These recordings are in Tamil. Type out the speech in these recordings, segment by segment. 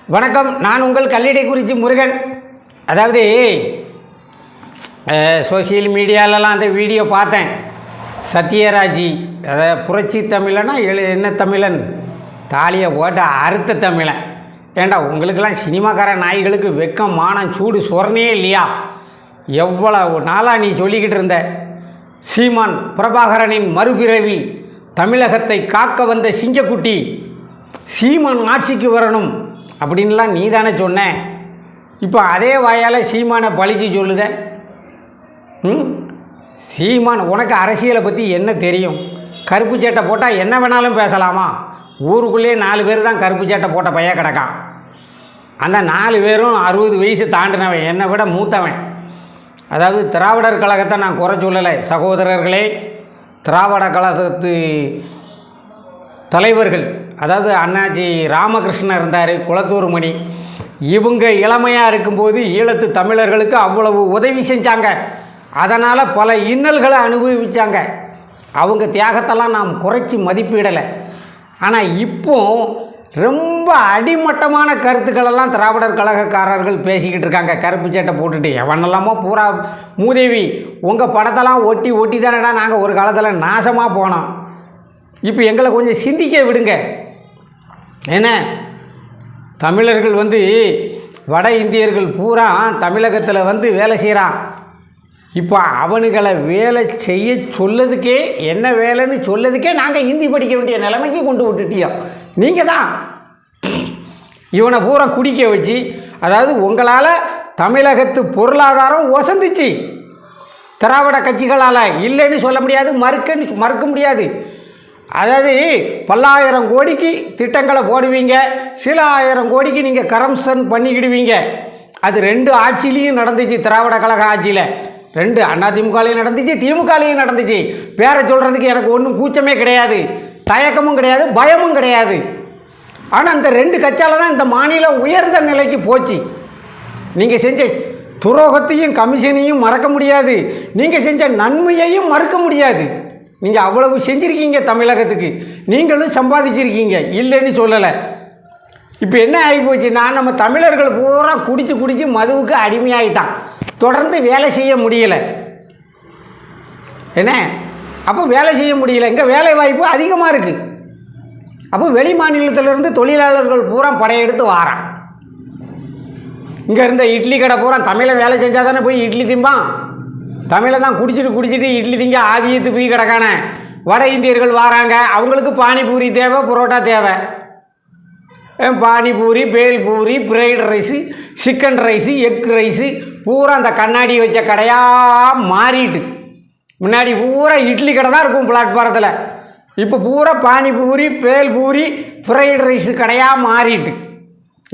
வணக்கம். நான் உங்கள் கல்லிடைக்குறிச்சி முருகன். அதாவது சோசியல் மீடியாலலாம் அந்த வீடியோ பார்த்தேன். சத்யராஜ், அதாவது புரட்சி தமிழனா என்ன தமிழன், தாலியை போட்ட அறுத்த தமிழன். ஏண்டா உங்களுக்கெல்லாம் சினிமாக்கார நாய்களுக்கு வெக்கம் மானம் சூடு சொரணையே இல்லையா? எவ்வளவு நாளாக நீ சொல்லிக்கிட்டு இருந்த சீமான் பிரபாகரனின் மறுபிறவி, தமிழகத்தை காக்க வந்த சிங்கக்குட்டி, சீமான் ஆட்சிக்கு வரணும் அப்படின்லாம் நீ தானே சொன்ன. இப்போ அதே வாயால் சீமானை பழிச்சு சொல்லுத. சீமான், உனக்கு அரசியலை பற்றி என்ன தெரியும்? கருப்பு சட்டை போட்டால் என்ன வேணாலும் பேசலாமா? ஊருக்குள்ளேயே 4 பேர் தான் கருப்பு சட்டை போட்ட பையன் கிடக்கான். அந்த 4 பேரும் 60 வயசு தாண்டினவன், என்னை விட மூத்தவன். அதாவது திராவிடர் கழகத்தை நான் குறை சொல்லலை சகோதரர்களே. திராவிட கழகத்து தலைவர்கள், அதாவது அண்ணாச்சி ராமகிருஷ்ணன் இருந்தார், குளத்தூர் மணி, இவங்க இளமையாக இருக்கும்போது ஈழத்து தமிழர்களுக்கு அவ்வளவு உதவி செஞ்சாங்க. அதனால் பல இன்னல்களை அனுபவித்தாங்க. அவங்க தியாகத்தெல்லாம் நாம் குறைச்சி மதிப்பிடலை. ஆனால் இப்போ ரொம்ப அடிமட்டமான கருத்துக்களெல்லாம் திராவிடர் கழகக்காரர்கள் பேசிக்கிட்டு இருக்காங்க. கருப்பு சட்டை போட்டுட்டு எவனெல்லாமோ பூரா மூதேவி, உங்கள் படத்தெல்லாம் ஒட்டி தானடா நாங்கள் ஒரு காலத்தில் நாசமாக போனோம். இப்போ எங்களை கொஞ்சம் சிந்திக்க விடுங்க. என்ன, தமிழர்கள் வட இந்தியர்கள் பூரா தமிழகத்தில் வேலை செய்கிறான். இப்போ அவனுங்களை வேலை செய்ய சொல்லதுக்கே, என்ன வேலைன்னு சொல்லதுக்கே நாங்கள் ஹிந்தி படிக்க வேண்டிய நிலைமைக்கு கொண்டு விட்டுட்டியோம். நீங்கள் தான் இவனை பூரா குடிக்க வச்சு, அதாவது உங்களால் தமிழகத்து பொருளாதாரம் ஒசந்துச்சு. திராவிட கட்சிகளால் இல்லைன்னு சொல்ல முடியாது, மறுக்க முடியாது. அதாவது பல்லாயிரம் கோடிக்கு திட்டங்களை போடுவீங்க, சில ஆயிரம் கோடிக்கு நீங்கள் கரப்ஷன் பண்ணிக்கிடுவீங்க. அது 2 ஆட்சியிலையும் நடந்துச்சு. திராவிட கழக ஆட்சியில் 2 அதிமுகலையும் நடந்துச்சு, திமுகலையும் நடந்துச்சு. பேரை சொல்கிறதுக்கு எனக்கு ஒன்றும் கூச்சமே கிடையாது, தயக்கமும் கிடையாது, பயமும் கிடையாது. ஆனால் இந்த 2 கட்சியால் தான் இந்த மாநிலம் உயர்ந்த நிலைக்கு போச்சு. நீங்கள் செஞ்ச துரோகத்தையும் கமிஷனையும் மறக்க முடியாது, நீங்கள் செஞ்ச நன்மையையும் மறுக்க முடியாது. நீங்கள் அவ்வளவு செஞ்சுருக்கீங்க தமிழகத்துக்கு, நீங்களும் சம்பாதிச்சிருக்கீங்க, இல்லைன்னு சொல்லலை. இப்போ என்ன ஆகிப்போச்சு, நம்ம தமிழர்கள் பூரா குடித்து மதுவுக்கு அடிமையாகிட்டான். தொடர்ந்து வேலை செய்ய முடியலை. என்ன, அப்போ வேலை செய்ய முடியலை. இங்கே வேலை வாய்ப்பு அதிகமாக இருக்குது. அப்போ வெளி மாநிலத்திலேருந்து தொழிலாளர்கள் பூரா படையெடுத்து வாரான். இங்கே இருந்த இட்லி கடை பூரா தமிழை வேலை செஞ்சால் தானே போய் இட்லி திம்பான். தமிழை தான் குடிச்சிட்டு இட்லி திங்க ஆவியத்து போய் கிடக்கான வட இந்தியர்கள் வராங்க. அவங்களுக்கு பானிபூரி தேவை, புரோட்டா தேவை. Panipuri, bhelpuri, fried rice, chicken rice, egg rice பூரா அந்த கண்ணாடி வச்ச கடையாக மாறிட்டு. முன்னாடி பூரா இட்லி கடை தான் இருக்கும் பிளாட்பாரத்தில். இப்போ பூரா பானிபூரி, பேல்பூரி, ஃப்ரைட் ரைஸு கடையாக மாறிட்டு.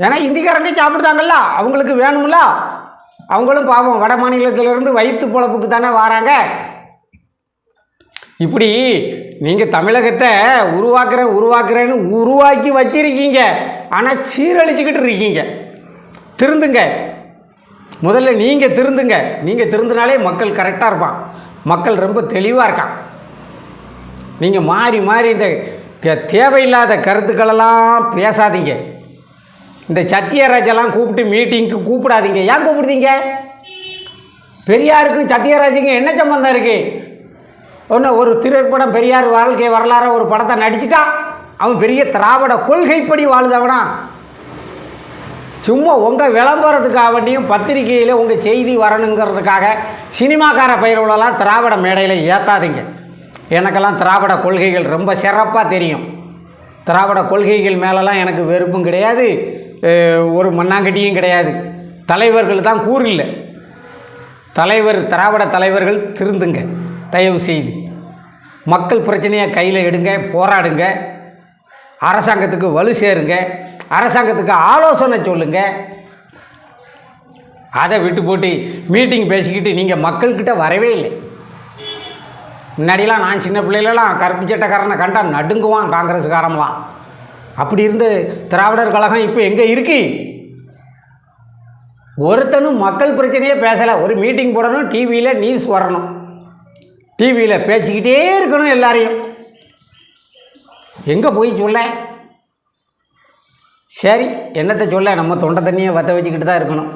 ஏன்னா இந்திக்காரங்க சாப்பிடுதாங்கல்ல, அவங்களுக்கு வேணும்ல. அவங்களும் பாவம் வட மாநிலத்திலேருந்து வயிற்று பொழப்புக்கு தானே வராங்க. இப்படி நீங்கள் தமிழகத்தை உருவாக்குறேன்னு உருவாக்கி வச்சிருக்கீங்க. ஆனால் சீரழிச்சுக்கிட்டு இருக்கீங்க. திருந்துங்க, முதல்ல நீங்கள் திருந்துங்க. நீங்கள் திருந்தினாலே மக்கள் கரெக்டாக இருப்பான், மக்கள் ரொம்ப தெளிவாக இருக்கான். நீங்கள் மாறி இந்த தேவையில்லாத கருத்துக்களெல்லாம் பேசாதீங்க. இந்த சத்யராஜெல்லாம் கூப்பிட்டு மீட்டிங்க்கு கூப்பிடாதீங்க. ஏன் கூப்பிடுதீங்க? பெரியாருக்கும் சத்யராஜுக்கும் என்ன சம்பந்தம் இருக்குது? ஒன்று ஒரு திரைப்படம் பெரியார் வாழ்க்கை வரலாறு ஒரு படத்தை நடிச்சுட்டா அவன் பெரிய திராவிட கொள்கைப்படி வாழுதவனா? சும்மா உங்கள் விளம்பரத்துக்காக வேண்டியும் பத்திரிகையில் உங்கள் செய்தி வரணுங்கிறதுக்காக சினிமாக்கார பயிர்களெல்லாம் திராவிட மேடையில் ஏற்றாதீங்க. எனக்கெல்லாம் திராவிட கொள்கைகள் ரொம்ப சிறப்பாக தெரியும். திராவிட கொள்கைகள் மேலெல்லாம் எனக்கு வெறுப்பும் கிடையாது, ஒரு மண்ணாங்கட்டியும் கிடையாது. தலைவர்கள் தான் கூறில்லை. திராவிட தலைவர்கள் திருந்துங்க தயவு செய்து. மக்கள் பிரச்சனையை கையில் எடுங்க, போராடுங்க, அரசாங்கத்துக்கு வலு சேருங்க, அரசாங்கத்துக்கு ஆலோசனை சொல்லுங்க. அதை விட்டு போட்டு மீட்டிங் பேசிக்கிட்டு நீங்கள் மக்கள்கிட்ட வரவே இல்லை. முன்னாடிலாம் நான் சின்ன பிள்ளைகளெல்லாம் கருப்பு சட்டக்காரனை கண்டா நடுங்குவான் காங்கிரஸுக்காரன்லாம். அப்படி இருந்த திராவிடர் கழகம் இப்போ எங்கே இருக்கு? ஒருத்தனும் மக்கள் பிரச்சனையே பேசலை. ஒரு மீட்டிங் போடணும், டிவியில் நியூஸ் வரணும், டிவியில் பேசிக்கிட்டே இருக்கணும் எல்லாரையும். எங்கே போய் சொல்ல? சரி, என்னத்தை சொல்ல, நம்ம தொண்டை தண்ணியை வற்ற வச்சுக்கிட்டு தான் இருக்கணும்.